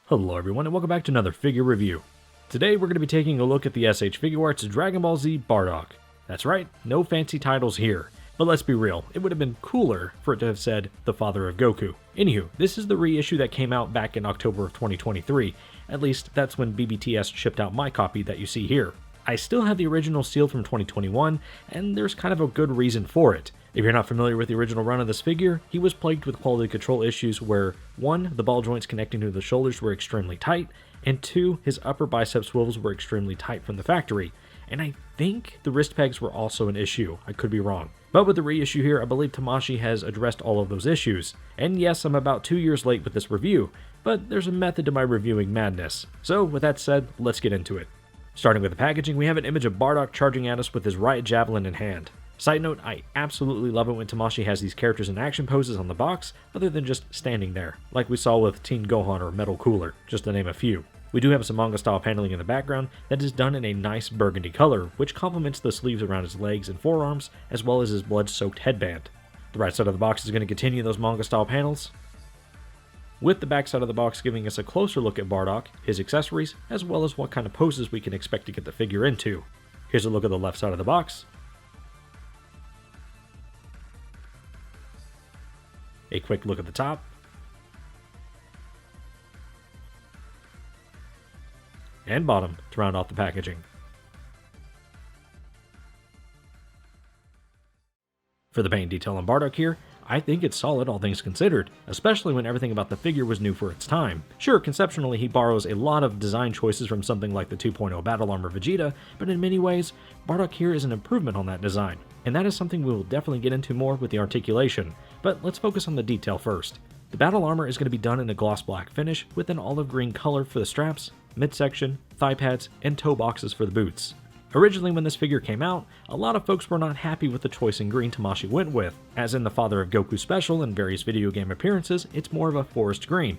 Hello everyone and welcome back to another figure review. Today we're going to be taking a look at the S.H.Figuarts Dragon Ball Z Bardock. That's right, no fancy titles here. But let's be real, it would have been cooler for it to have said the father of Goku. Anywho, this is the reissue that came out back in October of 2023. At least that's when BBTS shipped out my copy that you see here. I still have the original seal from 2021, and there's kind of a good reason for it. If you're not familiar with the original run of this figure, he was plagued with quality control issues where 1. The ball joints connecting to the shoulders were extremely tight, and 2. His upper bicep swivels were extremely tight from the factory. And I think the wrist pegs were also an issue, I could be wrong. But with the reissue here, I believe Tamashii has addressed all of those issues. And yes, I'm about 2 years late with this review, but there's a method to my reviewing madness. So with that said, let's get into it. Starting with the packaging, we have an image of Bardock charging at us with his riot javelin in hand. Side note, I absolutely love it when Tamashii has these characters in action poses on the box, other than just standing there, like we saw with Teen Gohan or Metal Cooler, just to name a few. We do have some manga style paneling in the background that is done in a nice burgundy color, which complements the sleeves around his legs and forearms, as well as his blood-soaked headband. The right side of the box is going to continue those manga style panels, with the back side of the box giving us a closer look at Bardock, his accessories, as well as what kind of poses we can expect to get the figure into. Here's a look at the left side of the box. A quick look at the top. And bottom to round off the packaging. For the paint detail on Bardock here, I think it's solid all things considered, especially when everything about the figure was new for its time. Sure, conceptually he borrows a lot of design choices from something like the 2.0 Battle Armor Vegeta, but in many ways, Bardock here is an improvement on that design, and that is something we will definitely get into more with the articulation, but let's focus on the detail first. The battle armor is going to be done in a gloss black finish with an olive green color for the straps, midsection, thigh pads, and toe boxes for the boots. Originally when this figure came out, a lot of folks were not happy with the choice in green Tamashii went with. As in the Father of Goku special and various video game appearances, it's more of a forest green.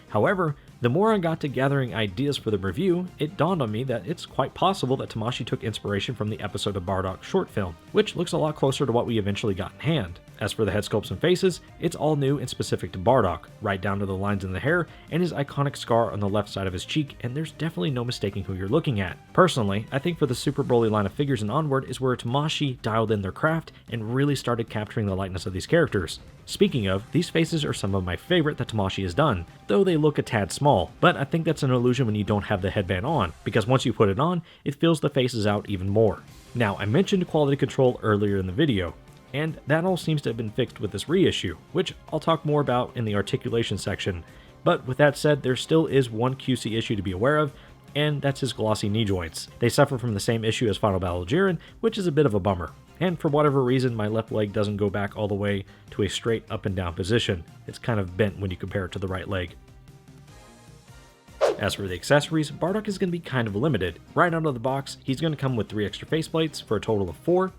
However, the more I got to gathering ideas for the review, it dawned on me that it's quite possible that Tamashii took inspiration from the episode of Bardock short film, which looks a lot closer to what we eventually got in hand. As for the head sculpts and faces, it's all new and specific to Bardock, right down to the lines in the hair and his iconic scar on the left side of his cheek, and there's definitely no mistaking who you're looking at. Personally, I think for the Super Broly line of figures and onward is where Tamashii dialed in their craft and really started capturing the likeness of these characters. Speaking of, these faces are some of my favorite that Tamashii has done, though they look a tad small, but I think that's an illusion when you don't have the headband on, because once you put it on, it fills the faces out even more. Now, I mentioned quality control earlier in the video, and that all seems to have been fixed with this reissue, which I'll talk more about in the articulation section. But with that said, there still is one QC issue to be aware of, and that's his glossy knee joints. They suffer from the same issue as Final Battle Jiren, which is a bit of a bummer. And for whatever reason, my left leg doesn't go back all the way to a straight up and down position. It's kind of bent when you compare it to the right leg. As for the accessories, Bardock is going to be kind of limited. Right out of the box, he's going to come with 3 extra faceplates for a total of 4,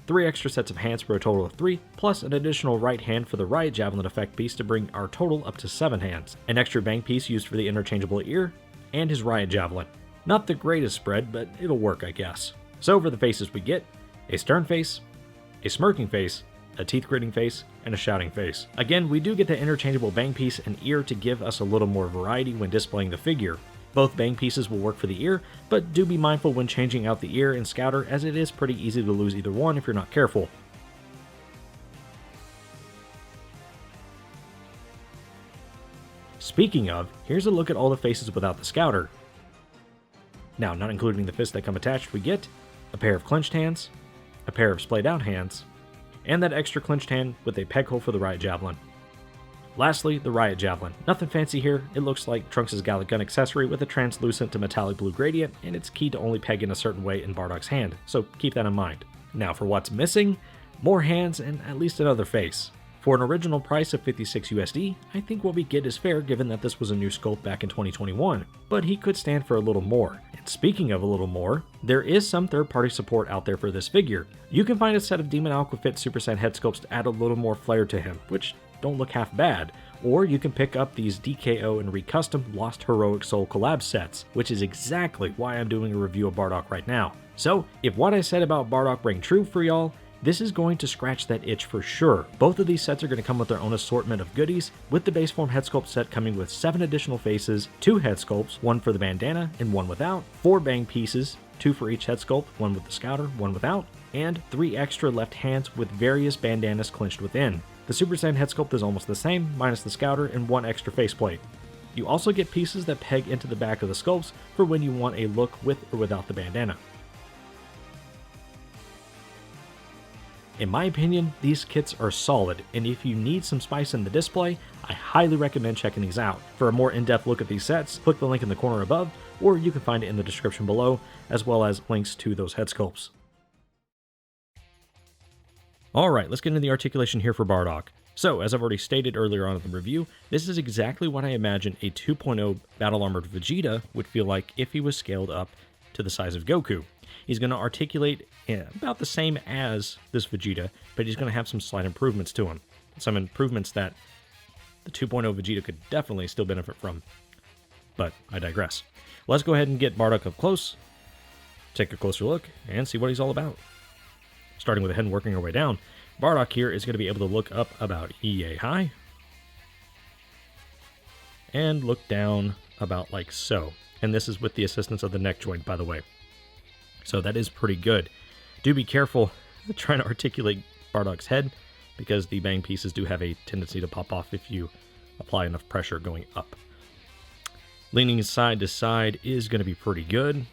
3 extra sets of hands for a total of 3, plus an additional right hand for the riot javelin effect piece to bring our total up to 7 hands, an extra bang piece used for the interchangeable ear, and his riot javelin. Not the greatest spread, but it'll work I guess. So for the faces we get, a stern face, a smirking face, a teeth-gritting face, and a shouting face. Again, we do get the interchangeable bang piece and ear to give us a little more variety when displaying the figure. Both bang pieces will work for the ear, but do be mindful when changing out the ear and scouter, as it is pretty easy to lose either one if you're not careful. Speaking of, here's a look at all the faces without the scouter. Now, not including the fists that come attached, we get a pair of clenched hands, a pair of splayed out hands, and that extra clenched hand with a peg hole for the riot javelin. Lastly, the riot javelin. Nothing fancy here, it looks like Trunks' Gallic gun accessory with a translucent to metallic blue gradient, and it's key to only peg in a certain way in Bardock's hand, so keep that in mind. Now for what's missing, more hands and at least another face. For an original price of 56 USD, I think what we get is fair given that this was a new sculpt back in 2021, but he could stand for a little more. And speaking of a little more, there is some third-party support out there for this figure. You can find a set of Demon Aquafit Super Saiyan head sculpts to add a little more flair to him, which don't look half bad, or you can pick up these DKO and Recustom Lost Heroic Soul collab sets, which is exactly why I'm doing a review of Bardock right now. So, if what I said about Bardock rang true for y'all, this is going to scratch that itch for sure. Both of these sets are going to come with their own assortment of goodies, with the base form head sculpt set coming with 7 additional faces, 2 head sculpts, 1 for the bandana and 1 without, 4 bang pieces, 2 for each head sculpt, 1 with the scouter, 1 without, and 3 extra left hands with various bandanas clinched within. The Super Saiyan head sculpt is almost the same, minus the scouter and 1 extra faceplate. You also get pieces that peg into the back of the sculpts for when you want a look with or without the bandana. In my opinion, these kits are solid, and if you need some spice in the display, I highly recommend checking these out. For a more in-depth look at these sets, click the link in the corner above, or you can find it in the description below, as well as links to those head sculpts. Alright, let's get into the articulation here for Bardock. So, as I've already stated earlier on in the review, this is exactly what I imagine a 2.0 Battle Armored Vegeta would feel like if he was scaled up to the size of Goku. He's going to articulate about the same as this Vegeta, but he's going to have some slight improvements to him. Some improvements that the 2.0 Vegeta could definitely still benefit from. But I digress. Let's go ahead and get Bardock up close, take a closer look, and see what he's all about. Starting with the head and working our way down, Bardock here is going to be able to look up about EA high, and look down about like so. And this is with the assistance of the neck joint, by the way. So that is pretty good. Do be careful trying to articulate Bardock's head, because the bang pieces do have a tendency to pop off if you apply enough pressure going up. Leaning side to side is going to be pretty good.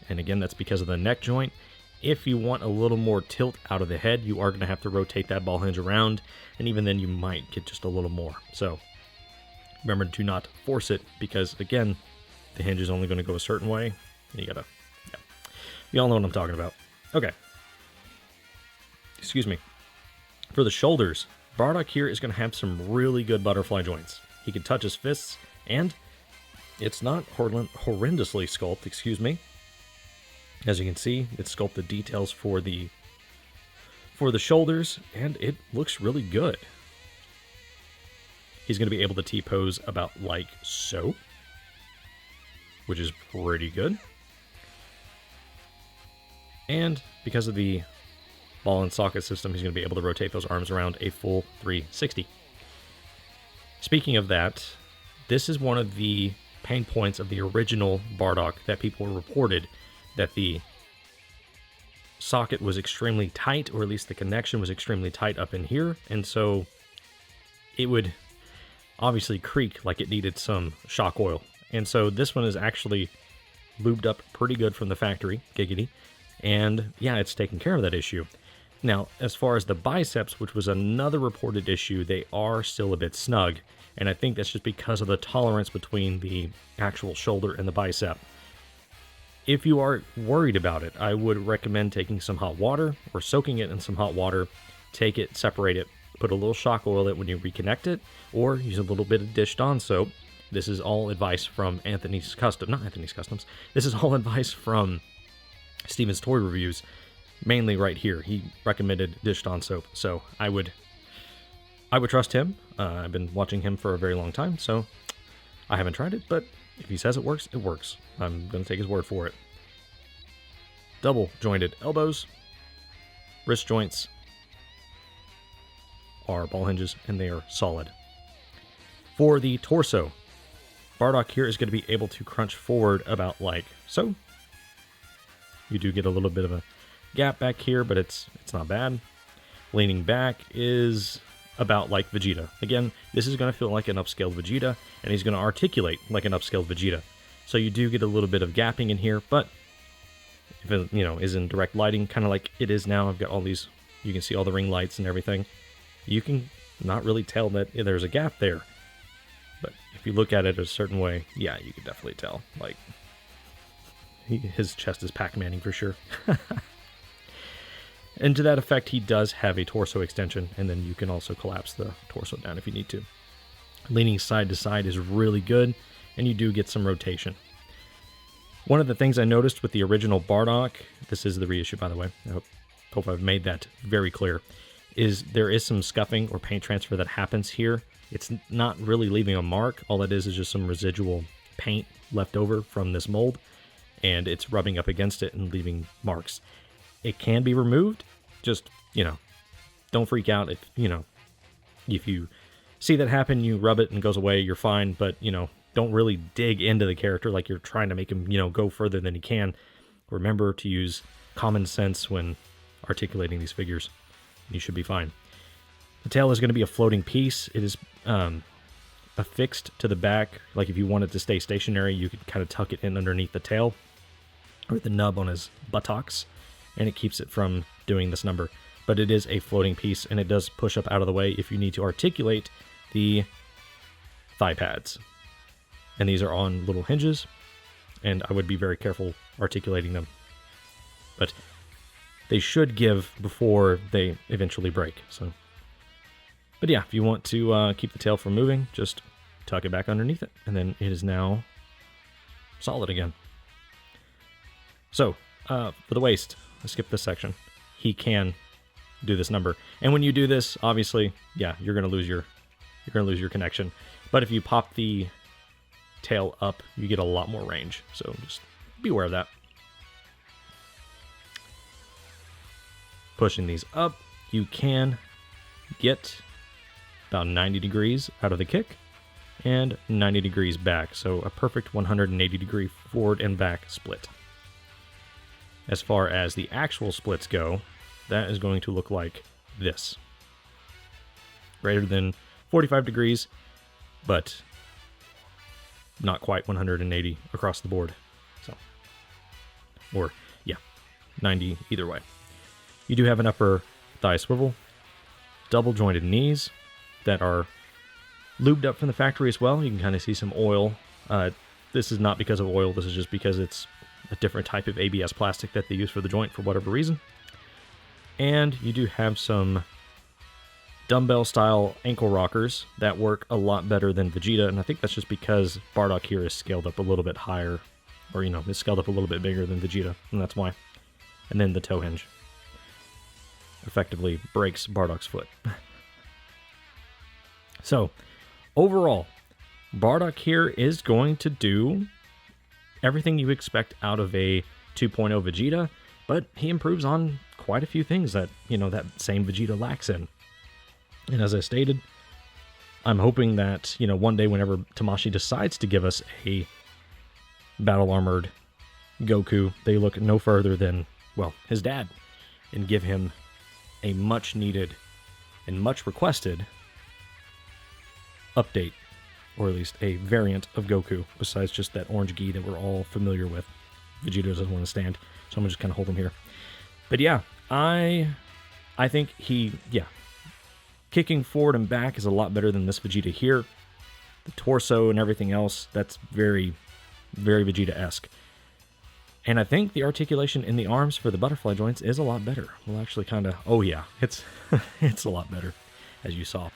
And again, that's because of the neck joint. If you want a little more tilt out of the head, you are going to have to rotate that ball hinge around, and even then you might get just a little more. So remember to not force it, because again, the hinge is only going to go a certain way, and you gotta, yeah. You all know what I'm talking about. Okay. Excuse me. For the shoulders, Bardock here is going to have some really good butterfly joints. He can touch his fists, and it's not horrendously sculpted, excuse me. As you can see, it's sculpted details for the shoulders, and it looks really good. He's going to be able to T-pose about like so, which is pretty good. And because of the ball and socket system, he's going to be able to rotate those arms around a full 360. Speaking of that, this is one of the pain points of the original Bardock that people reported, that the socket was extremely tight, or at least the connection was extremely tight up in here, and so it would obviously creak like it needed some shock oil. And so this one is actually lubed up pretty good from the factory, giggity, and yeah, it's taking care of that issue. Now, as far as the biceps, which was another reported issue, they are still a bit snug, and I think that's just because of the tolerance between the actual shoulder and the bicep. If you are worried about it, I would recommend taking some hot water or soaking it in some hot water. Take it, separate it, put a little shock oil in it when you reconnect it, or use a little bit of dish Dawn soap. This is all advice from Anthony's Custom, not Anthony's Customs. This is all advice from Steven's Toy Reviews, mainly right here. He recommended dish Dawn soap, so I would trust him. I've been watching him for a very long time, so I haven't tried it, but if he says it works, it works. I'm going to take his word for it. Double jointed elbows. Wrist joints are ball hinges, and they are solid. For the torso, Bardock here is going to be able to crunch forward about like so. You do get a little bit of a gap back here, but it's not bad. Leaning back is about like Vegeta. Again, this is going to feel like an upscaled Vegeta, and he's going to articulate like an upscaled Vegeta. So you do get a little bit of gapping in here, but if it, is in direct lighting, kind of like it is now, I've got all these, you can see all the ring lights and everything. You can not really tell that there's a gap there. But if you look at it a certain way, yeah, you can definitely tell. Like, his chest is Pac-Manning for sure. And to that effect, he does have a torso extension, and then you can also collapse the torso down if you need to. Leaning side to side is really good, and you do get some rotation. One of the things I noticed with the original Bardock, this is the reissue by the way, I hope I've made that very clear, is there is some scuffing or paint transfer that happens here. It's not really leaving a mark. All it is just some residual paint left over from this mold, and it's rubbing up against it and leaving marks. It can be removed. Just don't freak out if you see that happen, you rub it and it goes away, you're fine, but, don't really dig into the character like you're trying to make him, go further than he can. Remember to use common sense when articulating these figures. You should be fine. The tail is going to be a floating piece. It is affixed to the back. Like if you want it to stay stationary, you could kind of tuck it in underneath the tail or the nub on his buttocks, and it keeps it from doing this number. But it is a floating piece, and it does push up out of the way if you need to articulate the thigh pads. And these are on little hinges, and I would be very careful articulating them. But they should give before they eventually break. But yeah, if you want to keep the tail from moving, just tuck it back underneath it, and then it is now solid again. So, for the waist, let's skip this section. He can do this number, and when you do this, obviously, yeah, you're gonna lose your connection. But if you pop the tail up, you get a lot more range. So just be aware of that. Pushing these up, you can get about 90 degrees out of the kick and 90 degrees back. So a perfect 180 degree forward and back split. As far as the actual splits go, that is going to look like this. Greater than 45 degrees, but not quite 180 across the board. Or, yeah, 90 either way. You do have an upper thigh swivel, double jointed knees that are lubed up from the factory as well. You can kind of see some oil. This is not because of oil, this is just because it's a different type of ABS plastic that they use for the joint for whatever reason. And you do have some dumbbell style ankle rockers that work a lot better than Vegeta, and I think that's just because Bardock here is scaled up a little bit higher, or is scaled up a little bit bigger than Vegeta, and that's why. And then the toe hinge effectively breaks Bardock's foot. So, overall, Bardock here is going to do everything you expect out of a 2.0 Vegeta, but he improves on quite a few things that, that same Vegeta lacks in. And as I stated, I'm hoping that, one day whenever Tamashii decides to give us a battle-armored Goku, they look no further than, his dad, and give him a much-needed and much-requested update, or at least a variant of Goku, besides just that orange gi that we're all familiar with. Vegeta doesn't want to stand, so I'm going to just kind of hold him here. But yeah, I think kicking forward and back is a lot better than this Vegeta here. The torso and everything else, that's very, very Vegeta-esque. And I think the articulation in the arms for the butterfly joints is a lot better. We'll actually kind of, it's a lot better, as you saw.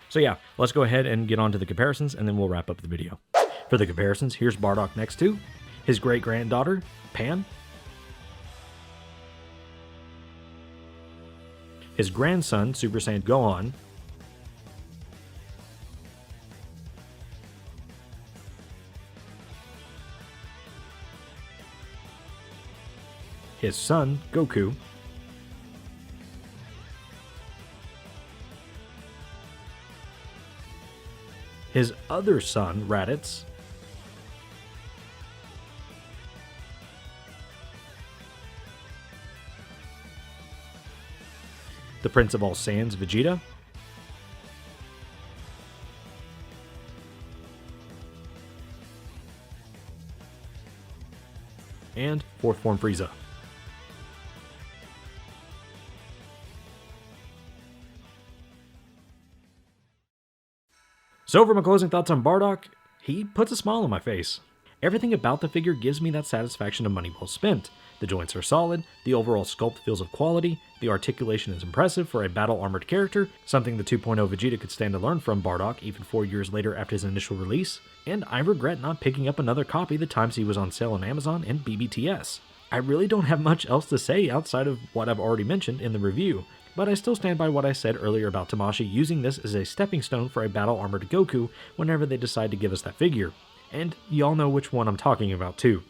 So yeah, let's go ahead and get on to the comparisons, and then we'll wrap up the video. For the comparisons, here's Bardock next to his great-granddaughter, Pan, his grandson, Super Saiyan Gohan, his son, Goku, his other son, Raditz, the Prince of All Saiyans, Vegeta, and fourth form Frieza. So for my closing thoughts on Bardock, he puts a smile on my face. Everything about the figure gives me that satisfaction of money well spent. The joints are solid, the overall sculpt feels of quality, the articulation is impressive for a battle-armored character, something the 2.0 Vegeta could stand to learn from Bardock even 4 years later after his initial release, and I regret not picking up another copy the times he was on sale on Amazon and BBTS. I really don't have much else to say outside of what I've already mentioned in the review, but I still stand by what I said earlier about Tamashii using this as a stepping stone for a battle-armored Goku whenever they decide to give us that figure. And y'all know which one I'm talking about too.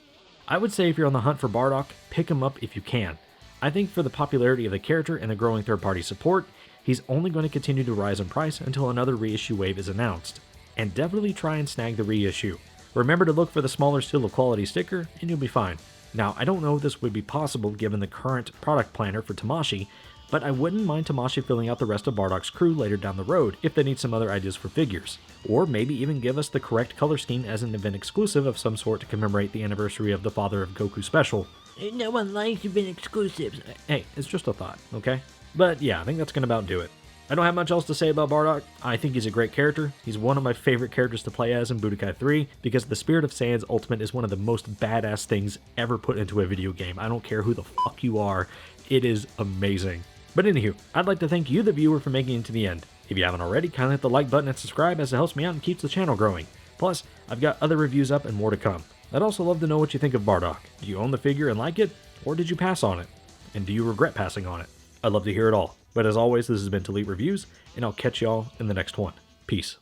I would say if you're on the hunt for Bardock, pick him up if you can. I think for the popularity of the character and the growing third-party support, he's only going to continue to rise in price until another reissue wave is announced. And definitely try and snag the reissue. Remember to look for the smaller Seal of Quality sticker, and you'll be fine. Now, I don't know if this would be possible given the current product planner for Tamashii, but I wouldn't mind Tamashii filling out the rest of Bardock's crew later down the road if they need some other ideas for figures. Or maybe even give us the correct color scheme as an event exclusive of some sort to commemorate the anniversary of the Father of Goku special. No one likes event exclusives. Hey, it's just a thought, okay? But yeah, I think that's gonna about do it. I don't have much else to say about Bardock. I think he's a great character. He's one of my favorite characters to play as in Budokai 3 because the Spirit of Saiyan's Ultimate is one of the most badass things ever put into a video game. I don't care who the fuck you are. It is amazing. But anywho, I'd like to thank you, the viewer, for making it to the end. If you haven't already, kindly hit the like button and subscribe as it helps me out and keeps the channel growing. Plus, I've got other reviews up and more to come. I'd also love to know what you think of Bardock. Do you own the figure and like it? Or did you pass on it? And do you regret passing on it? I'd love to hear it all. But as always, this has been Delete Reviews, and I'll catch y'all in the next one. Peace.